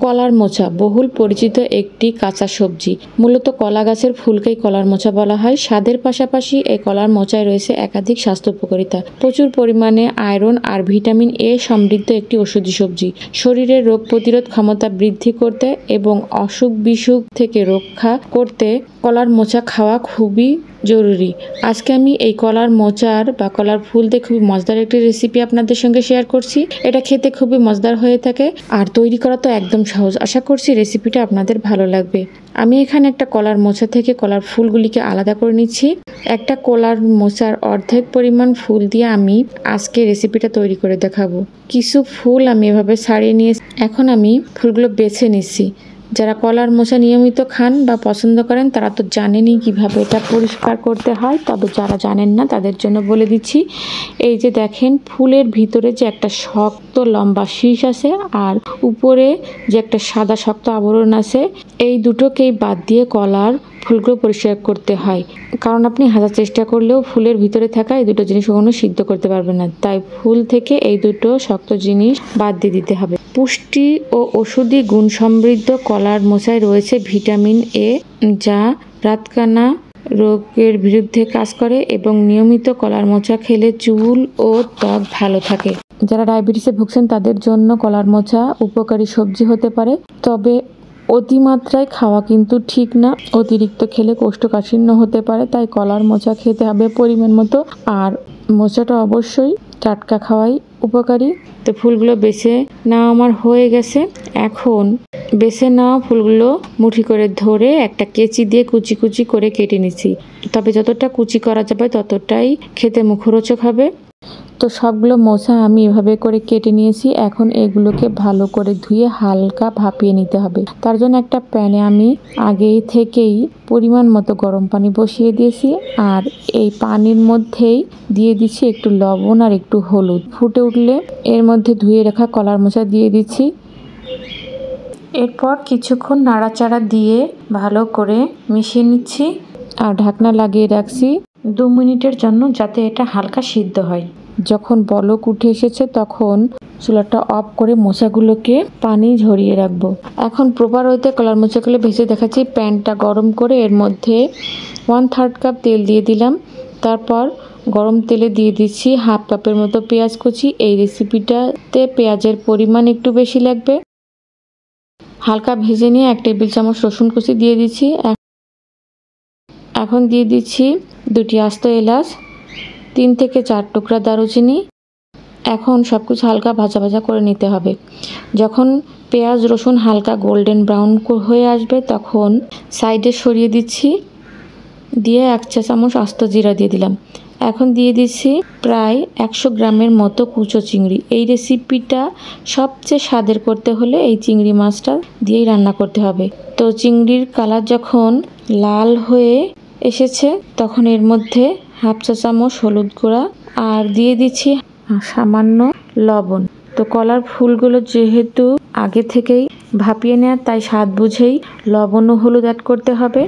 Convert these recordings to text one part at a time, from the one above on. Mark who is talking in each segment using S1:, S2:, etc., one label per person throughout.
S1: কলার মোচা বহুল পরিচিত একটি কাঁচা সবজি। মূলত কলা গাছের ফুলকেই কলার মোচা বলা হয়। স্বাদের পাশাপাশি এই কলার মোচায় রয়েছে একাধিক স্বাস্থ্য উপকারিতা। প্রচুর পরিমাণে আয়রন আর ভিটামিন এ সমৃদ্ধ একটি ঔষধি সবজি। শরীরের রোগ প্রতিরোধ ক্ষমতা বৃদ্ধি করতে এবং অসুখ বিসুখ থেকে রক্ষা করতে কলার মোচা খাওয়া খুবই জরুরি। আজকে আমি এই কলার মোচার বা কলার ফুল দিয়ে খুবই মজাদার একটি রেসিপি আপনাদের সঙ্গে শেয়ার করছি। এটা খেতে খুবই মজাদার হয়ে থাকে আর তৈরি করা তো একদম সহজ। আশা করছি রেসিপিটা আপনাদের ভালো লাগবে। আমি এখানে একটা কলার মোচা থেকে কলার ফুলগুলিকে আলাদা করে নিচ্ছি। একটা কলার মোচার অর্ধেক পরিমাণ ফুল দিয়ে আমি আজকে রেসিপিটা তৈরি করে দেখাবো। কিছু ফুল আমি এভাবে ছাড়িয়ে নিয়ে এখন আমি ফুলগুলো বেছে নিচ্ছি। যারা কলার মোচা নিয়মিত খান বা পছন্দ করেন তারা তো জানেনই কিভাবে এটা পরিষ্কার করতে হয়, তবে যারা জানেন না তাদের জন্য বলে দিচ্ছি। এই যে দেখেন, ফুলের ভিতরে যে একটা শক্ত লম্বা শীষ আছে আর উপরে যে একটা সাদা শক্ত আবরণ আছে, এই দুটোকেই বাদ দিয়ে কলার ফুলগুলো পরিষ্কার করতে হয়। কারণ আপনি হাজার চেষ্টা করলেও ফুলের ভিতরে থাকা এই দুটো জিনিস কখনো সিদ্ধ করতে পারবেন না। তাই ফুল থেকে এই দুটো শক্ত জিনিস বাদ দিয়ে দিতে হবে। পুষ্টি ও ওষুধি গুণ সমৃদ্ধ কলার মোচায় রয়েছে ভিটামিন এ, যা রাতকানা রোগের বিরুদ্ধে কাজ করে এবং নিয়মিত কলার মোচা খেলে চুল ও ত্বক ভালো থাকে। যারা ডায়াবেটিসে ভুগছেন তাদের জন্য কলার মোচা উপকারী সবজি হতে পারে, তবে অতিমাত্রায় খাওয়া কিন্তু ঠিক না। অতিরিক্ত খেলে কোষ্ঠকাঠিন্য হতে পারে, তাই কলার মোচা খেতে হবে পরিমাণ মতো। আর মোচাটা অবশ্যই টাটকা খাওয়াই উপকারী। তো ফুলগুলো বেছে নেওয়া আমার হয়ে গেছে। এখন বেছে নেওয়া ফুলগুলো মুঠি করে ধরে একটা কেচি দিয়ে কুচি কুচি করে কেটে নিচ্ছি। তবে যতটা কুচি করা যাবে ততটাই খেতে মুখরোচক হবে। তো সবগুলো মোচা আমি এভাবে করে কেটে নিয়েছি। এখন এগুলোকে ভালো করে ধুয়ে হালকা ভাপিয়ে নিতে হবে। তার জন্য একটা প্যানে আমি আগে থেকেই পরিমাণ মতো গরম পানি বসিয়ে দিয়েছি আর এই পানির মধ্যেই দিয়ে দিচ্ছি একটু লবণ আর একটু হলুদ। ফুটে উঠলে এর মধ্যে ধুয়ে রাখা কলার মোচা দিয়ে দিচ্ছি। এরপর কিছুক্ষণ নাড়াচাড়া দিয়ে ভালো করে মিশিয়ে নিচ্ছি আর ঢাকনা লাগিয়ে রাখছি 2 মিনিটের জন্য, যাতে এটা হালকা সিদ্ধ হয়। যখন বলক উঠে এসেছে তখন চুলাটা অফ করে মোচাগুলোকে পানি ঝরিয়ে রাখবো। এখন প্রপার ওয়েতে কলার মোচাগুলো ভেজে দেখাচ্ছি। প্যানটা গরম করে এর মধ্যে 1/3 কাপ তেল দিয়ে দিলাম। তারপর গরম তেলে দিয়ে দিচ্ছি 1/2 কাপের মতো পেঁয়াজ কুচি। এই রেসিপিটাতে পেঁয়াজের পরিমাণ একটু বেশি লাগবে। হালকা ভেজে নিয়ে 1 টেবিল চামচ রসুন কুচি দিয়ে দিচ্ছি। এখন দিয়ে দিচ্ছি 2টি আস্ত এলাচ, 3 থেকে 4 টুকরা দারুচিনি। এখন সব কিছু হালকা ভাজা ভাজা করে নিতে হবে। যখন পেঁয়াজ রসুন হালকা গোল্ডেন ব্রাউন হয়ে আসবে তখন সাইডে সরিয়ে দিচ্ছি। দিয়ে 1 চা চামচ আস্ত জিরা দিয়ে দিলাম। এখন দিয়ে দিচ্ছি প্রায় 100 গ্রামের মতো কুচো চিংড়ি। এই রেসিপিটা সবচেয়ে স্বাদের করতে হলে এই চিংড়ি মাছটা দিয়েই রান্না করতে হবে। তো চিংড়ির কালার যখন লাল হয়ে এসেছে তখন এর মধ্যে 1/2 চা চামচ হলুদ গুঁড়া আর দিয়ে দিচ্ছি সামান্য লবণ। তো কলার ফুলগুলো যেহেতু আগে থেকেই ভাপিয়ে নেওয়া, তাই স্বাদ বুঝেই লবণ ও হলুদ অ্যাড করতে হবে।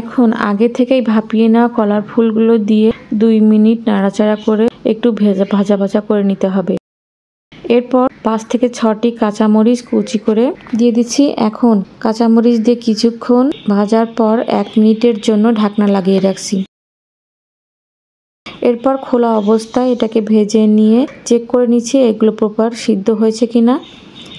S1: এখন আগে থেকেই ভাপিয়ে নেওয়া কলার ফুলগুলো দিয়ে 2 মিনিট নাড়াচাড়া করে একটু ভাজা ভাজা করে নিতে হবে। এরপর 5 থেকে 6টি কাঁচামরিচ কুচি করে দিয়ে দিচ্ছি। এখন কাঁচামরিচ দিয়ে কিছুক্ষণ ভাজার পর 1 মিনিটের জন্য ঢাকনা লাগিয়ে রাখছি। এরপর খোলা অবস্থায় এটাকে ভেজে নিয়ে চেক করে নিচ্ছি এগুলো প্রপার সিদ্ধ হয়েছে কিনা।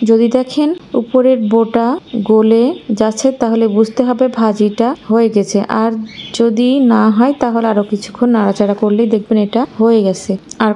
S1: যদি দেখেন উপরের বোটা গলে যাচ্ছে তাহলে বুঝতে হবে ভাজিটা হয়ে গেছে। আর যদি না হয় তাহলে আরও কিছুক্ষণ নাড়াচাড়া করলেই দেখবেন এটা হয়ে গেছে। আর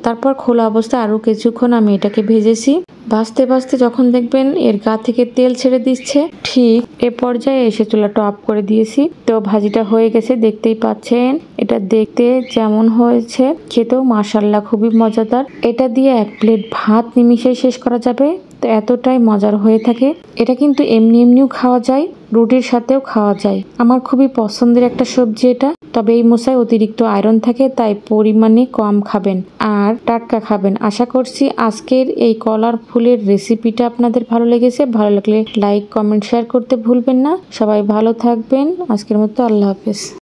S1: তারপর খোলা অবস্থায় আরও কিছুক্ষণ আমি এটাকে ভেজেছি। ভাজতে ভাজতে যখন দেখবেন এর গা থেকে তেল ছেড়ে দিচ্ছে, ঠিক এ পর্যায়ে এসে চুলাটা অফ করে দিয়েছি। তো ভাজিটা হয়ে গেছে, দেখতেই পাচ্ছেন। এটা দেখতে যেমন হয়েছে খেতেও মাশাআল্লাহ খুবই মজাদার। এটা দিয়ে 1 প্লেট ভাত নিমিষেই শেষ করা যাবে। তো এতটাই মজার হয়ে থাকে। এটা কিন্তু এমনি এমনিও খাওয়া যায়, রুটির সাথেও খাওয়া যায়। আমার খুবই পছন্দের একটা সবজি এটা। তবে এই মোচায় অতিরিক্ত আয়রন থাকে, তাই পরিমাণে কম খাবেন আর টাটকা খাবেন। আশা করছি আজকের এই কলার ফুলের রেসিপিটা আপনাদের ভালো লেগেছে। ভালো লাগলে লাইক কমেন্ট শেয়ার করতে ভুলবেন না। সবাই ভালো থাকবেন। আজকের মতো আল্লাহ হাফেজ।